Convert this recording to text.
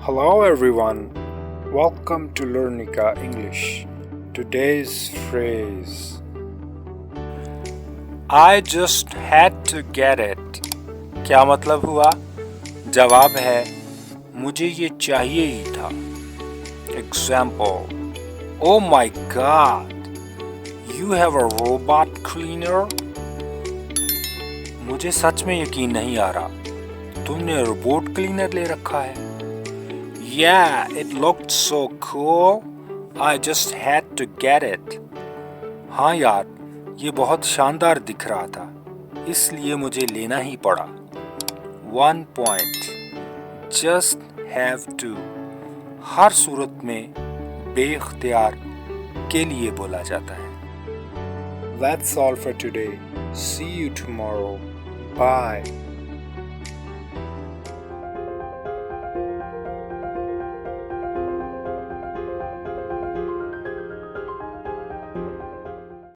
Hello everyone, welcome to Learnica English. Today's phrase, I just had to get it. क्या मतलब हुआ? जवाब है मुझे ये चाहिए ही था. Example, oh my god, you have a robot cleaner? मुझे सच में यकीन नहीं आ रहा, तुमने रोबोट क्लीनर ले रखा है. Yeah, it looked so cool. I just had to get it. हाँ यार, ये बहुत शानदार दिख रहा था, इसलिए मुझे लेना ही पड़ा. 1 point. Just have to हर सूरत में बेइख्तियार के लिए बोला जाता है. That's all for today. See you tomorrow. Bye.